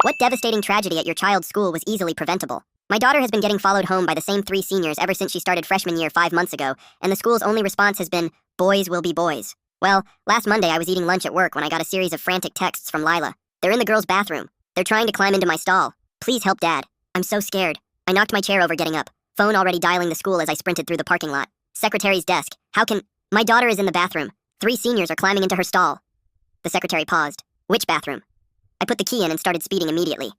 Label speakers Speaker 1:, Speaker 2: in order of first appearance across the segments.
Speaker 1: What devastating tragedy at your child's school was easily preventable? My daughter has been getting followed home by the same 3 seniors ever since she started freshman year 5 months ago, and the school's only response has been, boys will be boys. Well, last Monday I was eating lunch at work when I got a series of frantic texts from Lila. They're in the girls' bathroom. They're trying to climb into my stall. Please help Dad. I'm so scared. I knocked my chair over getting up. Phone already dialing the school as I sprinted through the parking lot. Secretary's desk. How can... My daughter is in the bathroom. 3 seniors are climbing into her stall. The secretary paused. Which bathroom? I put the key in and started speeding immediately.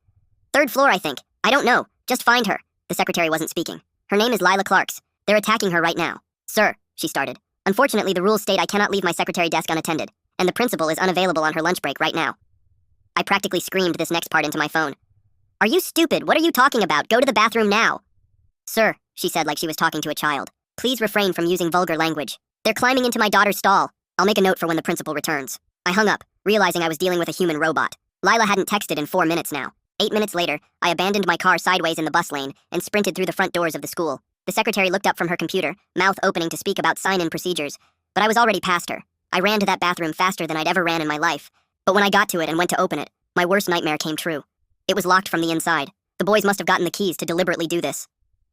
Speaker 1: 3rd floor, I think. I don't know. Just find her. The secretary wasn't speaking. Her name is Lila Clarks. They're attacking her right now. Sir, she started. Unfortunately, the rules state I cannot leave my secretary desk unattended, and the principal is unavailable on her lunch break right now. I practically screamed this next part into my phone. Are you stupid? What are you talking about? Go to the bathroom now. Sir, she said like she was talking to a child. Please refrain from using vulgar language. They're climbing into my daughter's stall. I'll make a note for when the principal returns. I hung up, realizing I was dealing with a human robot. Lila hadn't texted in 4 minutes now. 8 minutes later, I abandoned my car sideways in the bus lane and sprinted through the front doors of the school. The secretary looked up from her computer, mouth opening to speak about sign-in procedures, but I was already past her. I ran to that bathroom faster than I'd ever ran in my life, but when I got to it and went to open it, my worst nightmare came true. It was locked from the inside. The boys must have gotten the keys to deliberately do this.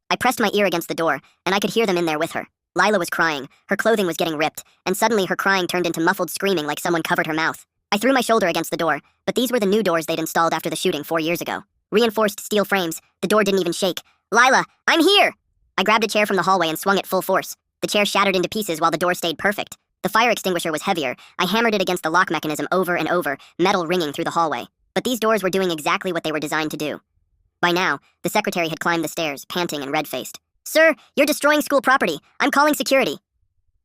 Speaker 1: I pressed my ear against the door, and I could hear them in there with her. Lila was crying, her clothing was getting ripped, and suddenly her crying turned into muffled screaming like someone covered her mouth. I threw my shoulder against the door, but these were the new doors they'd installed after the shooting 4 years ago. Reinforced steel frames, the door didn't even shake. Lila, I'm here! I grabbed a chair from the hallway and swung it full force. The chair shattered into pieces while the door stayed perfect. The fire extinguisher was heavier. I hammered it against the lock mechanism over and over, metal ringing through the hallway. But these doors were doing exactly what they were designed to do. By now, the secretary had climbed the stairs, panting and red-faced. Sir, you're destroying school property. I'm calling security.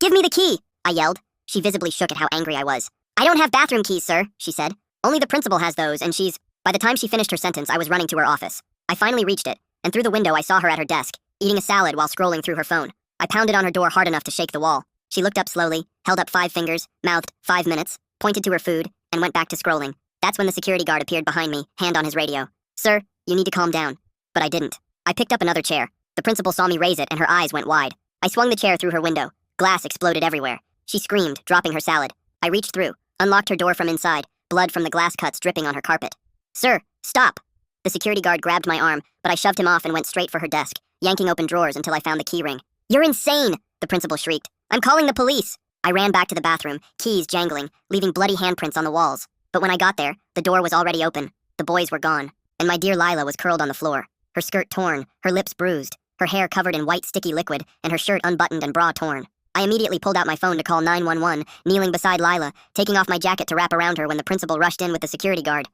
Speaker 1: Give me the key, I yelled. She visibly shook at how angry I was. I don't have bathroom keys, sir, she said. Only the principal has those, and she's... By the time she finished her sentence, I was running to her office. I finally reached it, and through the window I saw her at her desk, eating a salad while scrolling through her phone. I pounded on her door hard enough to shake the wall. She looked up slowly, held up 5 fingers, mouthed 5 minutes, pointed to her food, and went back to scrolling. That's when the security guard appeared behind me, hand on his radio. Sir, you need to calm down. But I didn't. I picked up another chair. The principal saw me raise it, and her eyes went wide. I swung the chair through her window. Glass exploded everywhere. She screamed, dropping her salad. I reached through, unlocked her door from inside, blood from the glass cuts dripping on her carpet. Sir, stop! The security guard grabbed my arm, but I shoved him off and went straight for her desk, yanking open drawers until I found the key ring. You're insane! The principal shrieked. I'm calling the police! I ran back to the bathroom, keys jangling, leaving bloody handprints on the walls. But when I got there, the door was already open. The boys were gone, and my dear Lila was curled on the floor, her skirt torn, her lips bruised, her hair covered in white sticky liquid, and her shirt unbuttoned and bra torn. I immediately pulled out my phone to call 911, kneeling beside Lila, taking off my jacket to wrap around her when the principal rushed in with the security guard.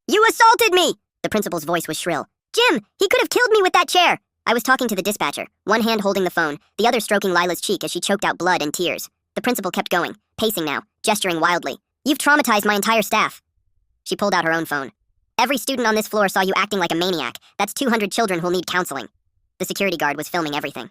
Speaker 1: You assaulted me! The principal's voice was shrill. Jim, he could have killed me with that chair! I was talking to the dispatcher, one hand holding the phone, the other stroking Lila's cheek as she choked out blood and tears. The principal kept going, pacing now, gesturing wildly. You've traumatized my entire staff. She pulled out her own phone. Every student on this floor saw you acting like a maniac. That's 200 children who'll need counseling. The security guard was filming everything.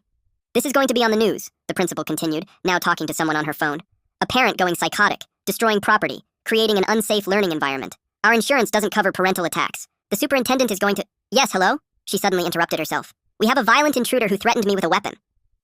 Speaker 1: This is going to be on the news, the principal continued, now talking to someone on her phone. A parent going psychotic, destroying property, creating an unsafe learning environment. Our insurance doesn't cover parental attacks. The superintendent is going to... Yes, hello? She suddenly interrupted herself. We have a violent intruder who threatened me with a weapon.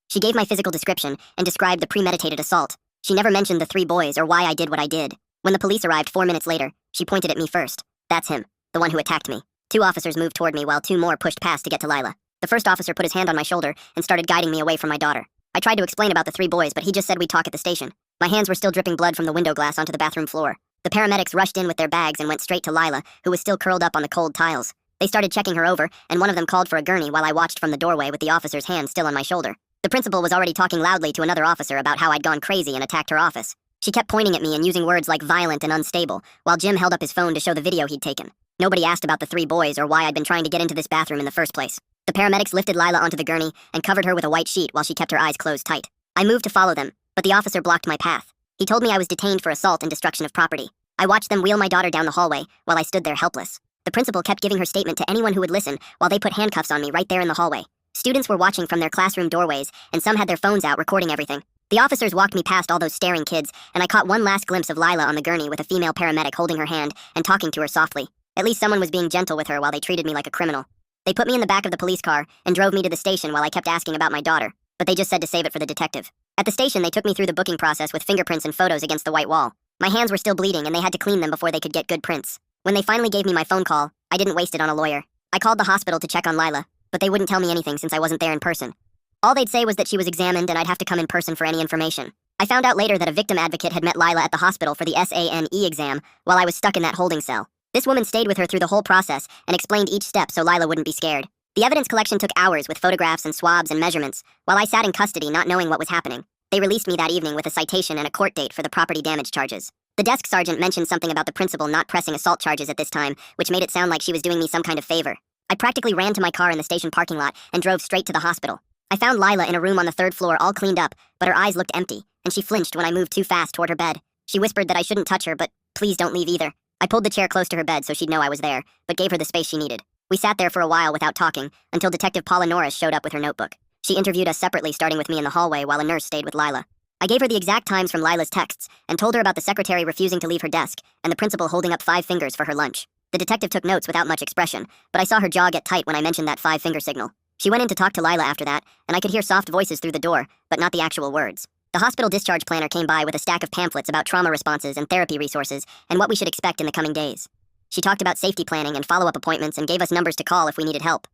Speaker 1: She gave my physical description and described the premeditated assault. She never mentioned the 3 boys or why I did what I did. When the police arrived 4 minutes later, she pointed at me first. That's him, the one who attacked me. 2 officers moved toward me while 2 more pushed past to get to Lila. The first officer put his hand on my shoulder and started guiding me away from my daughter. I tried to explain about the 3 boys, but he just said we'd talk at the station. My hands were still dripping blood from the window glass onto the bathroom floor. The paramedics rushed in with their bags and went straight to Lila, who was still curled up on the cold tiles. They started checking her over, and one of them called for a gurney while I watched from the doorway with the officer's hand still on my shoulder. The principal was already talking loudly to another officer about how I'd gone crazy and attacked her office. She kept pointing at me and using words like violent and unstable, while Jim held up his phone to show the video he'd taken. Nobody asked about the 3 boys or why I'd been trying to get into this bathroom in the first place. The paramedics lifted Lila onto the gurney and covered her with a white sheet while she kept her eyes closed tight. I moved to follow them, but the officer blocked my path. He told me I was detained for assault and destruction of property. I watched them wheel my daughter down the hallway while I stood there helpless. The principal kept giving her statement to anyone who would listen while they put handcuffs on me right there in the hallway. Students were watching from their classroom doorways, and some had their phones out recording everything. The officers walked me past all those staring kids, and I caught one last glimpse of Lila on the gurney with a female paramedic holding her hand and talking to her softly. At least someone was being gentle with her while they treated me like a criminal. They put me in the back of the police car and drove me to the station while I kept asking about my daughter, but they just said to save it for the detective. At the station, they took me through the booking process with fingerprints and photos against the white wall. My hands were still bleeding, and they had to clean them before they could get good prints. When they finally gave me my phone call, I didn't waste it on a lawyer. I called the hospital to check on Lila, but they wouldn't tell me anything since I wasn't there in person. All they'd say was that she was examined and I'd have to come in person for any information. I found out later that a victim advocate had met Lila at the hospital for the SANE exam while I was stuck in that holding cell. This woman stayed with her through the whole process and explained each step so Lila wouldn't be scared. The evidence collection took hours with photographs and swabs and measurements, while I sat in custody not knowing what was happening. They released me that evening with a citation and a court date for the property damage charges. The desk sergeant mentioned something about the principal not pressing assault charges at this time, which made it sound like she was doing me some kind of favor. I practically ran to my car in the station parking lot and drove straight to the hospital. I found Lila in a room on the 3rd floor all cleaned up, but her eyes looked empty, and she flinched when I moved too fast toward her bed. She whispered that I shouldn't touch her, but please don't leave either. I pulled the chair close to her bed so she'd know I was there, but gave her the space she needed. We sat there for a while without talking, until Detective Paula Norris showed up with her notebook. She interviewed us separately, starting with me in the hallway while a nurse stayed with Lila. I gave her the exact times from Lila's texts, and told her about the secretary refusing to leave her desk, and the principal holding up 5 fingers for her lunch. The detective took notes without much expression, but I saw her jaw get tight when I mentioned that 5-finger signal. She went in to talk to Lila after that, and I could hear soft voices through the door, but not the actual words. The hospital discharge planner came by with a stack of pamphlets about trauma responses and therapy resources, and what we should expect in the coming days. She talked about safety planning and follow-up appointments and gave us numbers to call if we needed help.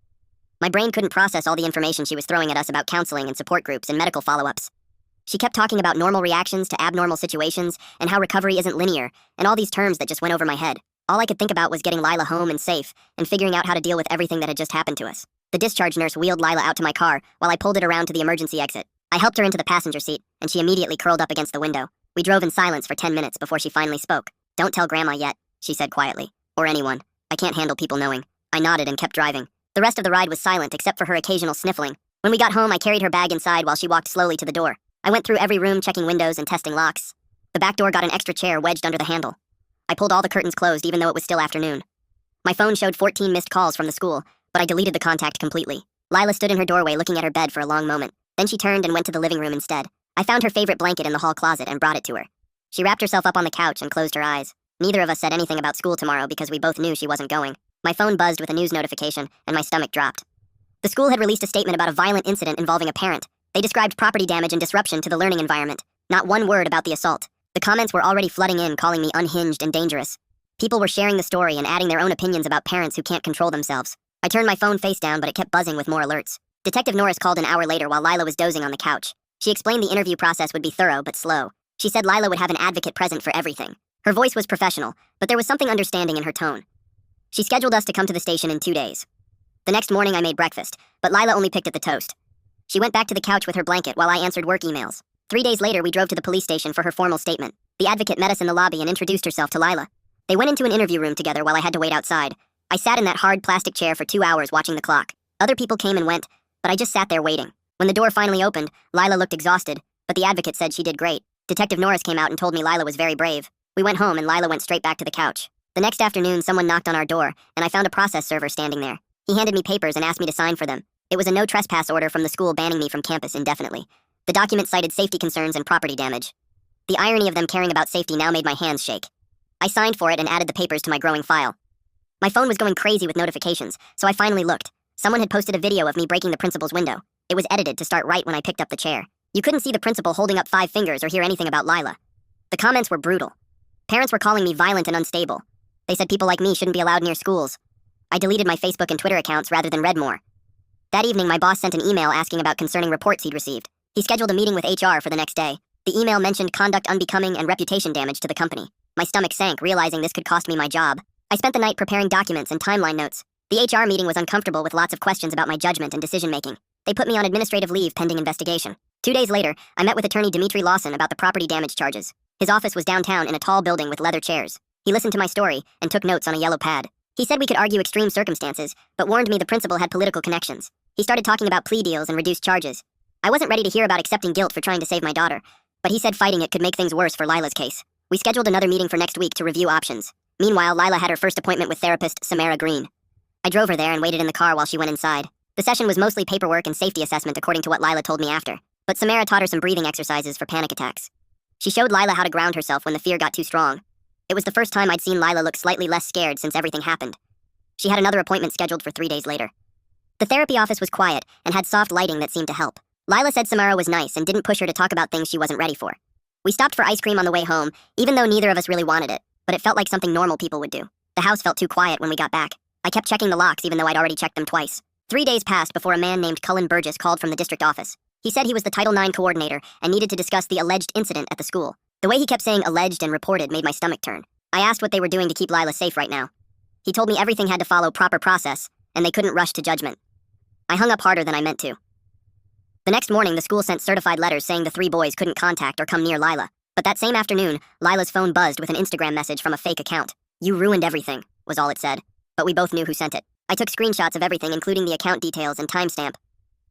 Speaker 1: My brain couldn't process all the information she was throwing at us about counseling and support groups and medical follow-ups. She kept talking about normal reactions to abnormal situations and how recovery isn't linear, and all these terms that just went over my head. All I could think about was getting Lila home and safe, and figuring out how to deal with everything that had just happened to us. The discharge nurse wheeled Lila out to my car while I pulled it around to the emergency exit. I helped her into the passenger seat, and she immediately curled up against the window. We drove in silence for 10 minutes before she finally spoke. "Don't tell Grandma yet," she said quietly. "Or anyone. I can't handle people knowing." I nodded and kept driving. The rest of the ride was silent except for her occasional sniffling. When we got home, I carried her bag inside while she walked slowly to the door. I went through every room checking windows and testing locks. The back door got an extra chair wedged under the handle. I pulled all the curtains closed even though it was still afternoon. My phone showed 14 missed calls from the school, but I deleted the contact completely. Lila stood in her doorway looking at her bed for a long moment. Then she turned and went to the living room instead. I found her favorite blanket in the hall closet and brought it to her. She wrapped herself up on the couch and closed her eyes. Neither of us said anything about school tomorrow because we both knew she wasn't going. My phone buzzed with a news notification, and my stomach dropped. The school had released a statement about a violent incident involving a parent. They described property damage and disruption to the learning environment. Not one word about the assault. The comments were already flooding in, calling me unhinged and dangerous. People were sharing the story and adding their own opinions about parents who can't control themselves. I turned my phone face down, but it kept buzzing with more alerts. Detective Norris called an hour later while Lila was dozing on the couch. She explained the interview process would be thorough but slow. She said Lila would have an advocate present for everything. Her voice was professional, but there was something understanding in her tone. She scheduled us to come to the station in 2 days. The next morning I made breakfast, but Lila only picked at the toast. She went back to the couch with her blanket while I answered work emails. 3 days later we drove to the police station for her formal statement. The advocate met us in the lobby and introduced herself to Lila. They went into an interview room together while I had to wait outside. I sat in that hard plastic chair for 2 hours watching the clock. Other people came and went, but I just sat there waiting. When the door finally opened, Lila looked exhausted, but the advocate said she did great. Detective Norris came out and told me Lila was very brave. We went home and Lila went straight back to the couch. The next afternoon, someone knocked on our door, and I found a process server standing there. He handed me papers and asked me to sign for them. It was a no trespass order from the school banning me from campus indefinitely. The document cited safety concerns and property damage. The irony of them caring about safety now made my hands shake. I signed for it and added the papers to my growing file. My phone was going crazy with notifications, so I finally looked. Someone had posted a video of me breaking the principal's window. It was edited to start right when I picked up the chair. You couldn't see the principal holding up 5 fingers or hear anything about Lila. The comments were brutal. Parents were calling me violent and unstable. They said people like me shouldn't be allowed near schools. I deleted my Facebook and Twitter accounts rather than read more. That evening, my boss sent an email asking about concerning reports he'd received. He scheduled a meeting with HR for the next day. The email mentioned conduct unbecoming and reputation damage to the company. My stomach sank, realizing this could cost me my job. I spent the night preparing documents and timeline notes. The HR meeting was uncomfortable with lots of questions about my judgment and decision-making. They put me on administrative leave pending investigation. 2 days later, I met with attorney Dimitri Lawson about the property damage charges. His office was downtown in a tall building with leather chairs. He listened to my story and took notes on a yellow pad. He said we could argue extreme circumstances, but warned me the principal had political connections. He started talking about plea deals and reduced charges. I wasn't ready to hear about accepting guilt for trying to save my daughter, but he said fighting it could make things worse for Lila's case. We scheduled another meeting for next week to review options. Meanwhile, Lila had her first appointment with therapist Samara Green. I drove her there and waited in the car while she went inside. The session was mostly paperwork and safety assessment according to what Lila told me after, but Samara taught her some breathing exercises for panic attacks. She showed Lila how to ground herself when the fear got too strong. It was the first time I'd seen Lila look slightly less scared since everything happened. She had another appointment scheduled for 3 days later. The therapy office was quiet and had soft lighting that seemed to help. Lila said Samara was nice and didn't push her to talk about things she wasn't ready for. We stopped for ice cream on the way home, even though neither of us really wanted it, but it felt like something normal people would do. The house felt too quiet when we got back. I kept checking the locks even though I'd already checked them twice. 3 days passed before a man named Cullen Burgess called from the district office. He said he was the Title IX coordinator and needed to discuss the alleged incident at the school. The way he kept saying alleged and reported made my stomach turn. I asked what they were doing to keep Lila safe right now. He told me everything had to follow proper process, and they couldn't rush to judgment. I hung up harder than I meant to. The next morning, the school sent certified letters saying the 3 boys couldn't contact or come near Lila. But that same afternoon, Lila's phone buzzed with an Instagram message from a fake account. "You ruined everything," was all it said. But we both knew who sent it. I took screenshots of everything, including the account details and timestamp.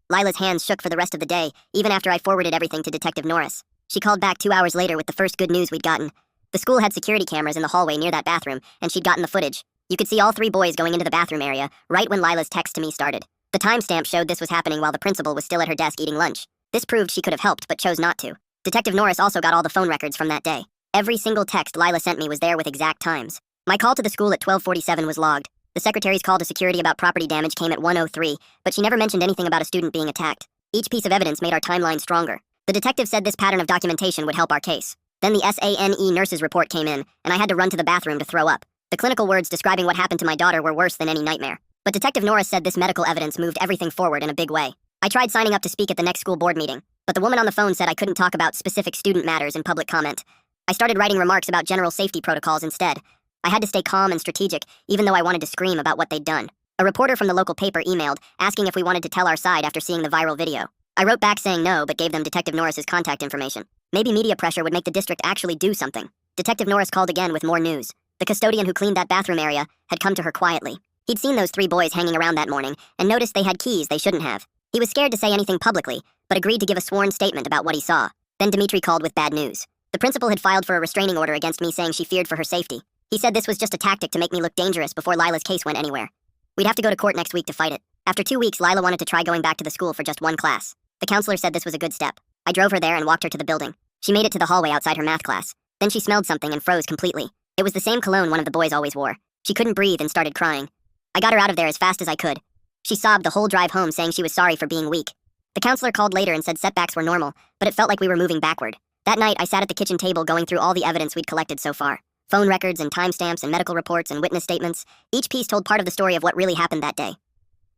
Speaker 1: Lila's hands shook for the rest of the day, even after I forwarded everything to Detective Norris. She called back 2 hours later with the first good news we'd gotten. The school had security cameras in the hallway near that bathroom, and she'd gotten the footage. You could see all 3 boys going into the bathroom area, right when Lila's text to me started. The timestamp showed this was happening while the principal was still at her desk eating lunch. This proved she could have helped, but chose not to. Detective Norris also got all the phone records from that day. Every single text Lila sent me was there with exact times. My call to the school at 12:47 was logged. The secretary's call to security about property damage came at 1:03, but she never mentioned anything about a student being attacked. Each piece of evidence made our timeline stronger. The detective said this pattern of documentation would help our case. Then the SANE nurse's report came in, and I had to run to the bathroom to throw up. The clinical words describing what happened to my daughter were worse than any nightmare. But Detective Norris said this medical evidence moved everything forward in a big way. I tried signing up to speak at the next school board meeting, but the woman on the phone said I couldn't talk about specific student matters in public comment. I started writing remarks about general safety protocols instead. I had to stay calm and strategic, even though I wanted to scream about what they'd done. A reporter from the local paper emailed, asking if we wanted to tell our side after seeing the viral video. I wrote back saying no, but gave them Detective Norris's contact information. Maybe media pressure would make the district actually do something. Detective Norris called again with more news. The custodian who cleaned that bathroom area had come to her quietly. He'd seen those 3 boys hanging around that morning and noticed they had keys they shouldn't have. He was scared to say anything publicly, but agreed to give a sworn statement about what he saw. Then Dimitri called with bad news. The principal had filed for a restraining order against me, saying she feared for her safety. He said this was just a tactic to make me look dangerous before Lila's case went anywhere. We'd have to go to court next week to fight it. After 2 weeks, Lila wanted to try going back to the school for just 1 class. The counselor said this was a good step. I drove her there and walked her to the building. She made it to the hallway outside her math class. Then she smelled something and froze completely. It was the same cologne one of the boys always wore. She couldn't breathe and started crying. I got her out of there as fast as I could. She sobbed the whole drive home, saying she was sorry for being weak. The counselor called later and said setbacks were normal, but it felt like we were moving backward. That night, I sat at the kitchen table going through all the evidence we'd collected so far. Phone records and timestamps and medical reports and witness statements. Each piece told part of the story of what really happened that day.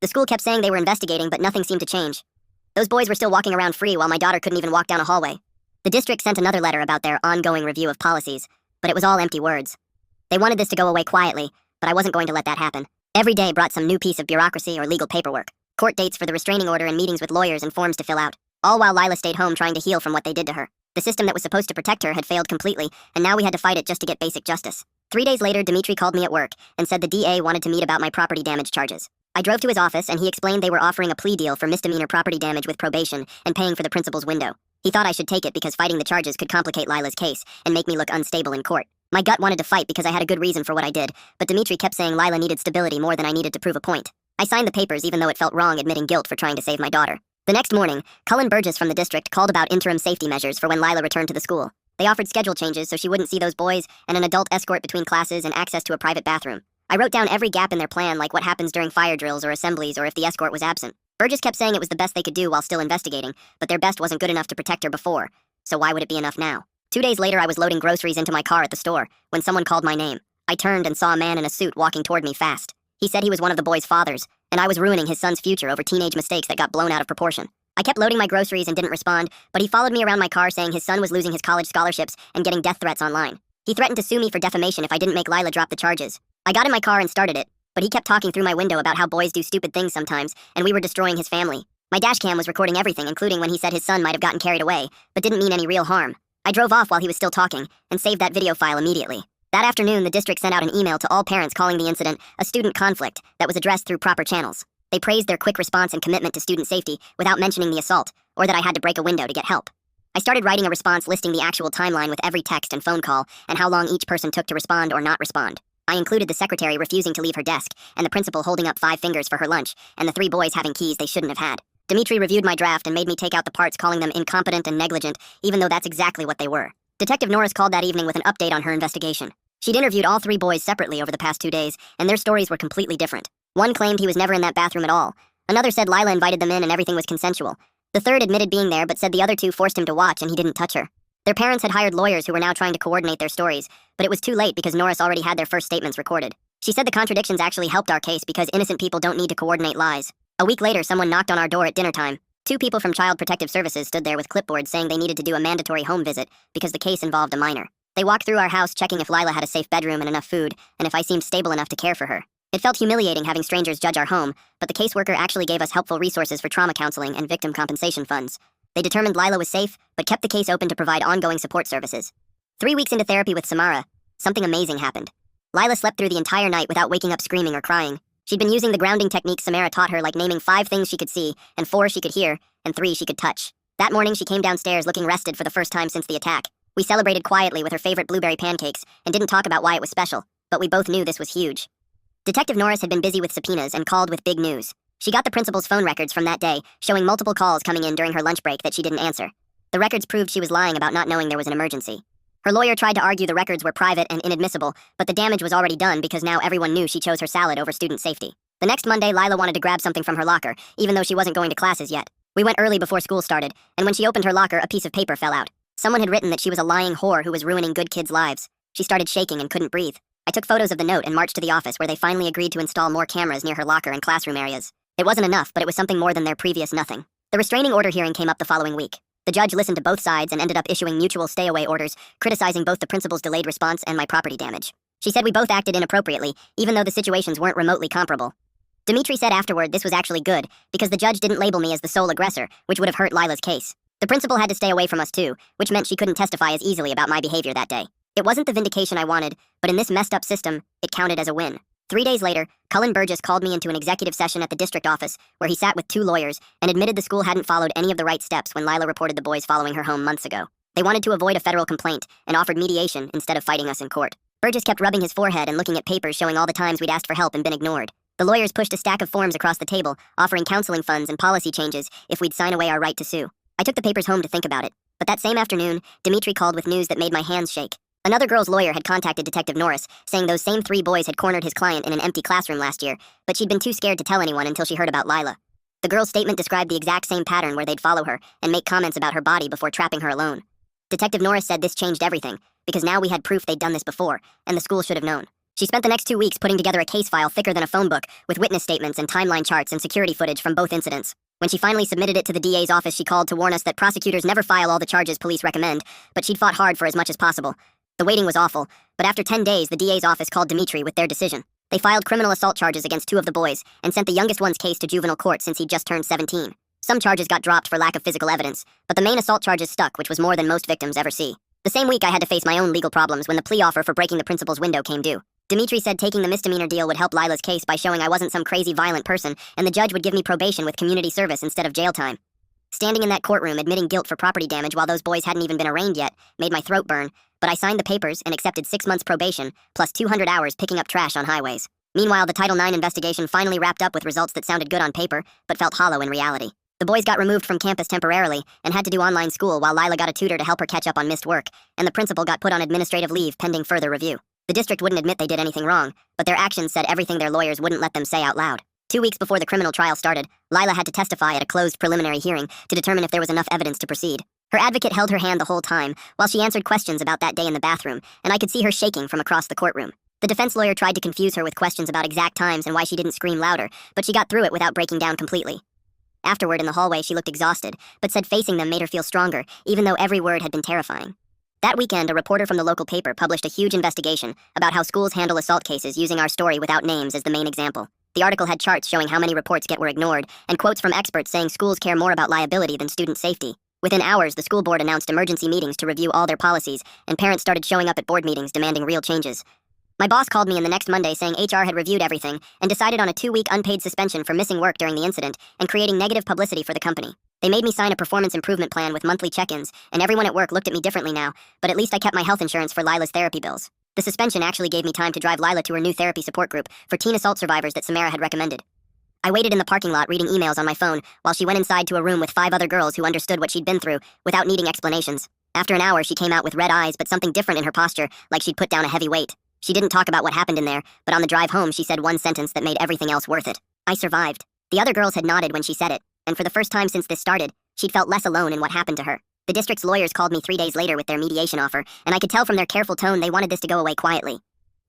Speaker 1: The school kept saying they were investigating, but nothing seemed to change. Those boys were still walking around free while my daughter couldn't even walk down a hallway. The district sent another letter about their ongoing review of policies, but it was all empty words. They wanted this to go away quietly, but I wasn't going to let that happen. Every day brought some new piece of bureaucracy or legal paperwork. Court dates for the restraining order and meetings with lawyers and forms to fill out. All while Lila stayed home trying to heal from what they did to her. The system that was supposed to protect her had failed completely, and now we had to fight it just to get basic justice. 3 days later, Dimitri called me at work and said the DA wanted to meet about my property damage charges. I drove to his office and he explained they were offering a plea deal for misdemeanor property damage with probation and paying for the principal's window. He thought I should take it because fighting the charges could complicate Lila's case and make me look unstable in court. My gut wanted to fight because I had a good reason for what I did, but Dimitri kept saying Lila needed stability more than I needed to prove a point. I signed the papers even though it felt wrong admitting guilt for trying to save my daughter. The next morning, Cullen Burgess from the district called about interim safety measures for when Lila returned to the school. They offered schedule changes so she wouldn't see those boys and an adult escort between classes and access to a private bathroom. I wrote down every gap in their plan, like what happens during fire drills or assemblies or if the escort was absent. Burgess kept saying it was the best they could do while still investigating, but their best wasn't good enough to protect her before, so why would it be enough now? 2 days later, I was loading groceries into my car at the store when someone called my name. I turned and saw a man in a suit walking toward me fast. He said he was one of the boys' fathers, and I was ruining his son's future over teenage mistakes that got blown out of proportion. I kept loading my groceries and didn't respond, but he followed me around my car saying his son was losing his college scholarships and getting death threats online. He threatened to sue me for defamation if I didn't make Lila drop the charges. I got in my car and started it, but he kept talking through my window about how boys do stupid things sometimes, and we were destroying his family. My dashcam was recording everything, including when he said his son might have gotten carried away, but didn't mean any real harm. I drove off while he was still talking, and saved that video file immediately. That afternoon, the district sent out an email to all parents calling the incident a student conflict that was addressed through proper channels. They praised their quick response and commitment to student safety without mentioning the assault, or that I had to break a window to get help. I started writing a response listing the actual timeline with every text and phone call, and how long each person took to respond or not respond. I included the secretary refusing to leave her desk, and the principal holding up 5 fingers for her lunch, and the 3 boys having keys they shouldn't have had. Dimitri reviewed my draft and made me take out the parts calling them incompetent and negligent, even though that's exactly what they were. Detective Norris called that evening with an update on her investigation. She'd interviewed all 3 boys separately over the past 2 days, and their stories were completely different. One claimed he was never in that bathroom at all. Another said Lila invited them in and everything was consensual. The third admitted being there but said the other 2 forced him to watch and he didn't touch her. Their parents had hired lawyers who were now trying to coordinate their stories, but it was too late because Norris already had their first statements recorded. She She said the contradictions actually helped our case because innocent people don't need to coordinate lies. A week later, someone knocked on our door at dinner time. Two people from Child Protective Services stood there with clipboards saying they needed to do a mandatory home visit because the case involved a minor. They walked through our house checking if Lila had a safe bedroom and enough food, and if I seemed stable enough to care for her. It felt humiliating having strangers judge our home, but the caseworker actually gave us helpful resources for trauma counseling and victim compensation funds. They determined Lila was safe, but kept the case open to provide ongoing support services. 3 weeks into therapy with Samara, something amazing happened. Lila slept through the entire night without waking up screaming or crying. She'd been using the grounding technique Samara taught her, like naming 5 things she could see, and 4 she could hear, and 3 she could touch. That morning, she came downstairs looking rested for the first time since the attack. We celebrated quietly with her favorite blueberry pancakes and didn't talk about why it was special, but we both knew this was huge. Detective Norris had been busy with subpoenas and called with big news. She got the principal's phone records from that day, showing multiple calls coming in during her lunch break that she didn't answer. The records proved she was lying about not knowing there was an emergency. Her lawyer tried to argue the records were private and inadmissible, but the damage was already done because now everyone knew she chose her salad over student safety. The next Monday, Lila wanted to grab something from her locker, even though she wasn't going to classes yet. We went early before school started, and when she opened her locker, a piece of paper fell out. Someone had written that she was a lying whore who was ruining good kids' lives. She started shaking and couldn't breathe. I took photos of the note and marched to the office where they finally agreed to install more cameras near her locker and classroom areas. It wasn't enough, but it was something more than their previous nothing. The restraining order hearing came up the following week. The judge listened to both sides and ended up issuing mutual stay-away orders, criticizing both the principal's delayed response and my property damage. She said we both acted inappropriately, even though the situations weren't remotely comparable. Dimitri said afterward this was actually good, because the judge didn't label me as the sole aggressor, which would have hurt Lila's case. The principal had to stay away from us too, which meant she couldn't testify as easily about my behavior that day. It wasn't the vindication I wanted, but in this messed up system, it counted as a win. 3 days later, Cullen Burgess called me into an executive session at the district office, where he sat with 2 lawyers and admitted the school hadn't followed any of the right steps when Lila reported the boys following her home months ago. They wanted to avoid a federal complaint and offered mediation instead of fighting us in court. Burgess kept rubbing his forehead and looking at papers showing all the times we'd asked for help and been ignored. The lawyers pushed a stack of forms across the table, offering counseling funds and policy changes if we'd sign away our right to sue. I took the papers home to think about it, but that same afternoon, Dimitri called with news that made my hands shake. Another girl's lawyer had contacted Detective Norris, saying those same 3 boys had cornered his client in an empty classroom last year, but she'd been too scared to tell anyone until she heard about Lila. The girl's statement described the exact same pattern where they'd follow her and make comments about her body before trapping her alone. Detective Norris said this changed everything, because now we had proof they'd done this before, and the school should have known. She spent the next 2 weeks putting together a case file thicker than a phone book, with witness statements and timeline charts and security footage from both incidents. When she finally submitted it to the DA's office, she called to warn us that prosecutors never file all the charges police recommend, but she'd fought hard for as much as possible. The waiting was awful, but after 10 days, the DA's office called Dimitri with their decision. They filed criminal assault charges against 2 of the boys and sent the youngest one's case to juvenile court since he'd just turned 17. Some charges got dropped for lack of physical evidence, but the main assault charges stuck, which was more than most victims ever see. The same week, I had to face my own legal problems when the plea offer for breaking the principal's window came due. Dimitri said taking the misdemeanor deal would help Lila's case by showing I wasn't some crazy violent person, and the judge would give me probation with community service instead of jail time. Standing in that courtroom admitting guilt for property damage while those boys hadn't even been arraigned yet made my throat burn, but I signed the papers and accepted 6 months probation, plus 200 hours picking up trash on highways. Meanwhile, the Title IX investigation finally wrapped up with results that sounded good on paper, but felt hollow in reality. The boys got removed from campus temporarily and had to do online school while Lila got a tutor to help her catch up on missed work, and the principal got put on administrative leave pending further review. The district wouldn't admit they did anything wrong, but their actions said everything their lawyers wouldn't let them say out loud. 2 weeks before the criminal trial started, Lila had to testify at a closed preliminary hearing to determine if there was enough evidence to proceed. Her advocate held her hand the whole time while she answered questions about that day in the bathroom, and I could see her shaking from across the courtroom. The defense lawyer tried to confuse her with questions about exact times and why she didn't scream louder, but she got through it without breaking down completely. Afterward in the hallway, she looked exhausted, but said facing them made her feel stronger, even though every word had been terrifying. That weekend, a reporter from the local paper published a huge investigation about how schools handle assault cases using our story without names as the main example. The article had charts showing how many reports were ignored, and quotes from experts saying schools care more about liability than student safety. Within hours, the school board announced emergency meetings to review all their policies, and parents started showing up at board meetings demanding real changes. My boss called me in the next Monday saying HR had reviewed everything and decided on a 2-week unpaid suspension for missing work during the incident and creating negative publicity for the company. They made me sign a performance improvement plan with monthly check-ins, and everyone at work looked at me differently now, but at least I kept my health insurance for Lila's therapy bills. The suspension actually gave me time to drive Lila to her new therapy support group for teen assault survivors that Samara had recommended. I waited in the parking lot reading emails on my phone while she went inside to a room with 5 other girls who understood what she'd been through without needing explanations. After an hour, she came out with red eyes but something different in her posture, like she'd put down a heavy weight. She didn't talk about what happened in there, but on the drive home she said one sentence that made everything else worth it. I survived. The other girls had nodded when she said it, and for the first time since this started, she'd felt less alone in what happened to her. The district's lawyers called me 3 days later with their mediation offer, and I could tell from their careful tone they wanted this to go away quietly.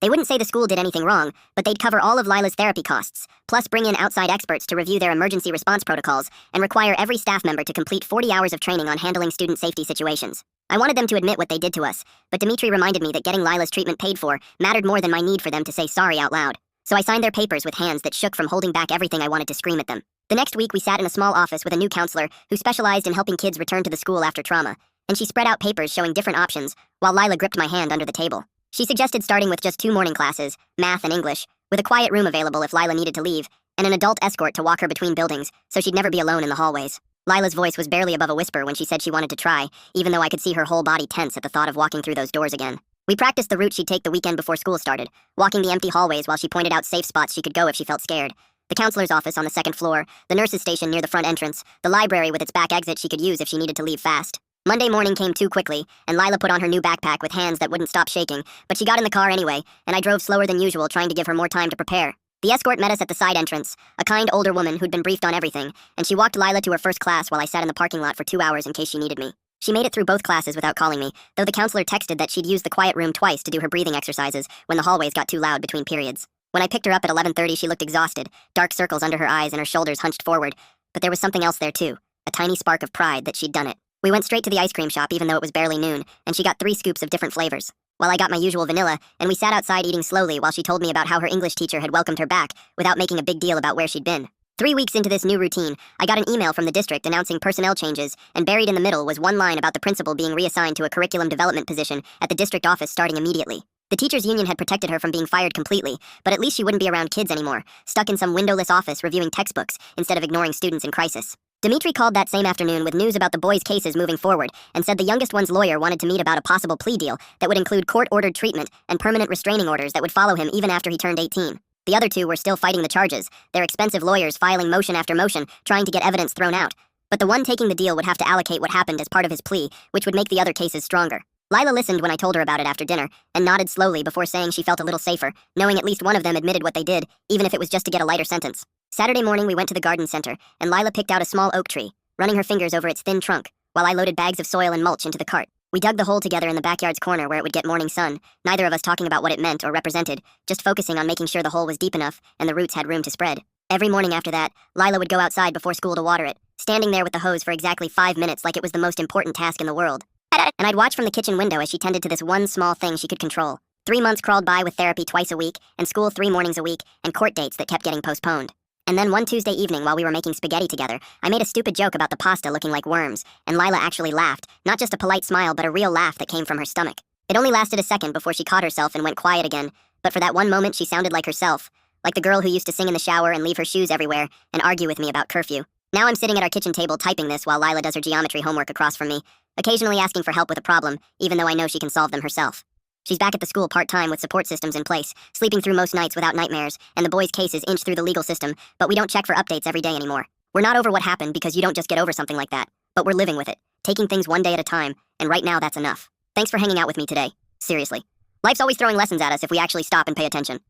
Speaker 1: They wouldn't say the school did anything wrong, but they'd cover all of Lila's therapy costs, plus bring in outside experts to review their emergency response protocols and require every staff member to complete 40 hours of training on handling student safety situations. I wanted them to admit what they did to us, but Dimitri reminded me that getting Lila's treatment paid for mattered more than my need for them to say sorry out loud. So I signed their papers with hands that shook from holding back everything I wanted to scream at them. The next week, we sat in a small office with a new counselor who specialized in helping kids return to the school after trauma, and she spread out papers showing different options while Lila gripped my hand under the table. She suggested starting with just 2 morning classes, math and English, with a quiet room available if Lila needed to leave, and an adult escort to walk her between buildings so she'd never be alone in the hallways. Lila's voice was barely above a whisper when she said she wanted to try, even though I could see her whole body tense at the thought of walking through those doors again. We practiced the route she'd take the weekend before school started, walking the empty hallways while she pointed out safe spots she could go if she felt scared. The counselor's office on the 2nd floor, the nurse's station near the front entrance, the library with its back exit she could use if she needed to leave fast. Monday morning came too quickly, and Lila put on her new backpack with hands that wouldn't stop shaking, but she got in the car anyway, and I drove slower than usual trying to give her more time to prepare. The escort met us at the side entrance, a kind older woman who'd been briefed on everything, and she walked Lila to her first class while I sat in the parking lot for 2 hours in case she needed me. She made it through both classes without calling me, though the counselor texted that she'd used the quiet room twice to do her breathing exercises when the hallways got too loud between periods. When I picked her up at 11:30, she looked exhausted, dark circles under her eyes and her shoulders hunched forward, but there was something else there too, a tiny spark of pride that she'd done it. We went straight to the ice cream shop even though it was barely noon, and she got 3 scoops of different flavors, while I got my usual vanilla, and we sat outside eating slowly while she told me about how her English teacher had welcomed her back without making a big deal about where she'd been. 3 weeks into this new routine, I got an email from the district announcing personnel changes, and buried in the middle was one line about the principal being reassigned to a curriculum development position at the district office starting immediately. The teachers' union had protected her from being fired completely, but at least she wouldn't be around kids anymore, stuck in some windowless office reviewing textbooks instead of ignoring students in crisis. Dimitri called that same afternoon with news about the boys' cases moving forward, and said the youngest one's lawyer wanted to meet about a possible plea deal that would include court-ordered treatment and permanent restraining orders that would follow him even after he turned 18. The other 2 were still fighting the charges, their expensive lawyers filing motion after motion, trying to get evidence thrown out. But the one taking the deal would have to allocate what happened as part of his plea, which would make the other cases stronger. Lila listened when I told her about it after dinner, and nodded slowly before saying she felt a little safer, knowing at least one of them admitted what they did, even if it was just to get a lighter sentence. Saturday morning we went to the garden center, and Lila picked out a small oak tree, running her fingers over its thin trunk, while I loaded bags of soil and mulch into the cart. We dug the hole together in the backyard's corner where it would get morning sun, neither of us talking about what it meant or represented, just focusing on making sure the hole was deep enough and the roots had room to spread. Every morning after that, Lila would go outside before school to water it, standing there with the hose for exactly 5 minutes like it was the most important task in the world. And I'd watch from the kitchen window as she tended to this one small thing she could control. 3 months crawled by with therapy twice a week, and school 3 mornings a week, and court dates that kept getting postponed. And then one Tuesday evening while we were making spaghetti together, I made a stupid joke about the pasta looking like worms, and Lila actually laughed, not just a polite smile but a real laugh that came from her stomach. It only lasted a second before she caught herself and went quiet again, but for that one moment she sounded like herself, like the girl who used to sing in the shower and leave her shoes everywhere and argue with me about curfew. Now I'm sitting at our kitchen table typing this while Lila does her geometry homework across from me, occasionally asking for help with a problem, even though I know she can solve them herself. She's back at the school part-time with support systems in place, sleeping through most nights without nightmares, and the boys' cases inch through the legal system, but we don't check for updates every day anymore. We're not over what happened because you don't just get over something like that, but we're living with it, taking things one day at a time, and right now that's enough. Thanks for hanging out with me today. Seriously. Life's always throwing lessons at us if we actually stop and pay attention.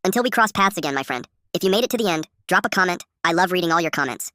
Speaker 1: Until we cross paths again, my friend. If you made it to the end, drop a comment. I love reading all your comments.